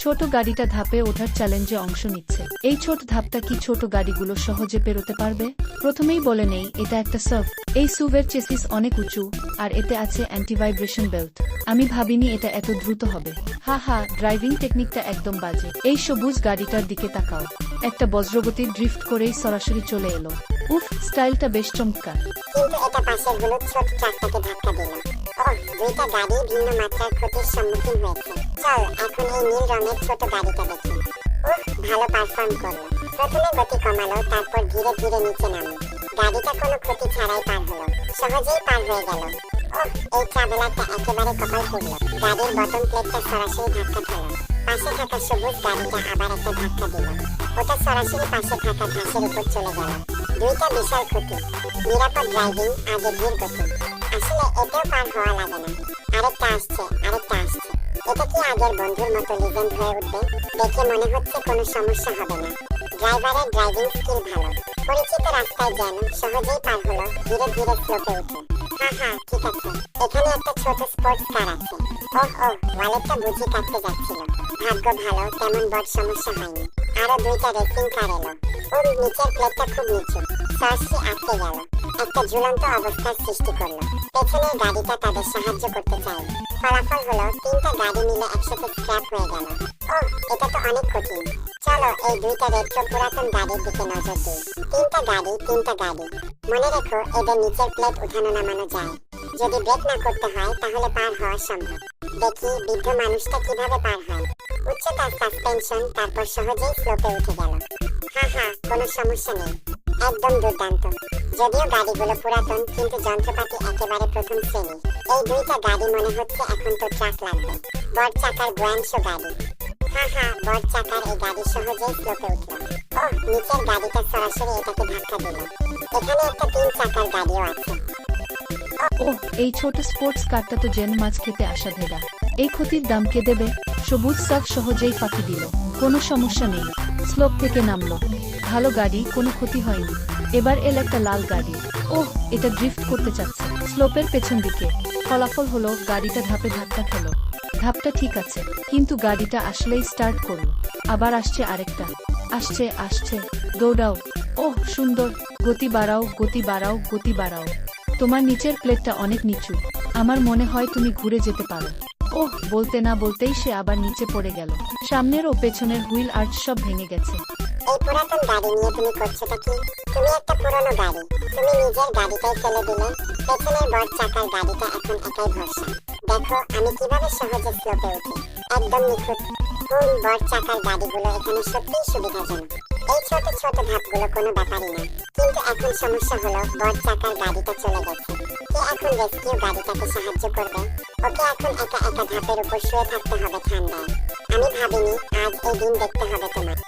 ছোট গাড়িটা ধাপে ওঠার চ্যালেঞ্জে অংশ নিচ্ছে। এই ছোট ধাপটা কি ছোট গাড়িগুলো সহজে পেরোতে পারবে? প্রথমেই বলে নেই, এটা একটা সার্ভ। এই সুভের চেসিস অনেক উঁচু, আর এতে আছে অ্যান্টিভাইব্রেশন বেল্ট। আমি ভাবিনি এটা এত দ্রুত হবে। হা, ড্রাইভিং টেকনিকটা একদম বাজে। এই সবুজ গাড়িটার দিকে তাকাও। একটা বজ্রগতির ড্রিফট করেই সরাসরি চলে এলো। উফ, স্টাইলটা বেশ চমৎকার। কিন্তু এটা পাশের হলুদ ছোট ট্রাকটাকে ধাক্কা দিল। দুইটা গাড়ি ভিন্ন মাত্রার ক্ষতির সম্মুখীন হয়েছে। চল এখন এই নীল রঙের ছোট গাড়িটা দেখি। ভালো পারফর্ম করলো। প্রথমে গতি কমালো, তারপর ধীরে ধীরে নিচে নামলো। গাড়িটা কোনো ক্ষতি ছাড়াই পার হলো, সহজেই পার হয়ে গেল। এই ট্রাভেলারটা একেবারে কপাল পুড়ল। গাড়ির বটম প্লেটটা সরাসরি ধাক্কা খেলো। পাশে থাকা সবুজ গাড়িটা আবার একটা ধাক্কা দিল। ওটা সরাসরি পাশে থাকা ঘাসের উপর চলে গেল। দুইটা বিশাল ক্ষতি। নিরাপদ ড্রাইভিং, আগে ধীর গতি। আসলে এতেও পার হওয়া লাগে না। আরেকটা আসছে। এটা কি আগের বন্ধুর মতো লিজেন্ড হয়ে উঠবে? দেখে মনে হচ্ছে কোনো সমস্যা হবে না। ড্রাইভারের ড্রাইভিং স্কিল ভালো। পরিচিত রাস্তায় যেন সহজেই পার হলো, ধীরে ধীরে স্লোপে উঠে। ঠিক আছে। এখানে একটা ছোট স্পোর্টস কার আছে। ওয়ালেটটা বুঝি কাটতে যাচ্ছিল। ভাগ্য ভালো, তেমন বড় সমস্যা হয়নি। আরো দুইটা রেসিং কার এলো। নিচের প্লেটটা খুব নিচু। সার্সি আটকে গেল। একটা ঝুলন্ত অবস্থার সৃষ্টি করলো। পেছনের গাড়িটা তাদের সাহায্য করতে চায়। ফলাফল হলো তিনটা গাড়ি মিলে একসাথে স্ক্র্যাপ হয়ে গেল। এটা তো অনেক কঠিন। চলো এই দুইটা রেট্রো পুরাতন গাড়ির দিকে নজর দিই। তিনটা গাড়ি। মনে রেখো, এদের নিচের প্লেট উঠানো নামানো যায়। যদি ব্রেক না করতে হয় তাহলে পার হওয়া সম্ভব। দেখি বৃদ্ধ মানুষটা কিভাবে পার হয়। উচ্চতার সাসপেনশন, তারপর সহজেই স্লোপে উঠে গেল। কোনো সমস্যা নেই। একদম দুর্দান্ত। যদিও গাড়িগুলো পুরাতন, কিন্তু যন্ত্রপাতি একেবারে প্রথম শ্রেণীর। এই দুইটা গাড়ি মনে হচ্ছে এখন তো ট্রাক লাগবে। বড় চাকার গোয়াংশো গাড়ি। বড় চাকার এই গাড়ি সহজেই স্লোপে উঠল। নিচের গাড়িটা সরাসরি এটাকে ধাক্কা দিল। এখানে একটা 3 চাকার গাড়িও আছে। এই ছোট স্পোর্টস কারটা তো যেন মাছ খেতে আসা ভেড়া। এই ক্ষতির দাম কে দেবে? সবুজ সাফ সহজেই ফাঁকি দিল। কোনো সমস্যা নেই। স্লোপ থেকে নামলো। ভালো গাড়ি, কোনো ক্ষতি হয়নি। এবার এল একটা লাল গাড়ি। এটা ড্রিফট করতে চাচ্ছে স্লোপের পেছন দিকে। ফলাফল হলো গাড়িটা ধাপে ধাক্কা খেলো। ধাপটা ঠিক আছে, কিন্তু গাড়িটা আসলেই স্টার্ট করলো। আবার আসছে আরেকটা। আসছে। দৌড়াও। সুন্দর। গতি বাড়াও। তোমার নিচের প্লেটটা অনেক নিচু। আমার মনে হয় তুমি ঘুরে যেতে পারো। বলতে না বলতেই সে আবার নিচে পড়ে গেল। সামনের ও পেছনের হুইল আর্চ সব ভেঙে গেছে। এই পুরাতন গাড়ি নিয়ে তুমি করছোটা কি? তুমি একটা পুরনো গাড়ি। তুমি নিজের গাড়িটাই ফেলে দিলে। পেছনের বড় চাকার গাড়িটা এখন একাই ভরসা। দেখো আমি কিভাবে সহজে স্লোপে উঠি। একদম নিখুঁত। বড় চাকার গাড়িগুলো এখানে সত্যিই সুবিধাজনক। এই ছোট ছোট ধাপগুলো কোনো ব্যাপারই না। কিন্তু এখন সমস্যা হলো, বড় চাকার গাড়িটা চলে গেছে। কে এখন রেস্কিউ গাড়িটাকে সাহায্য করবে? ওকে এখন একা ধাপের উপর শুয়ে থাকতে হবে ঠান্ডায়। আমি ভাবিনি আজ এই দিন দেখতে হবে তোমার।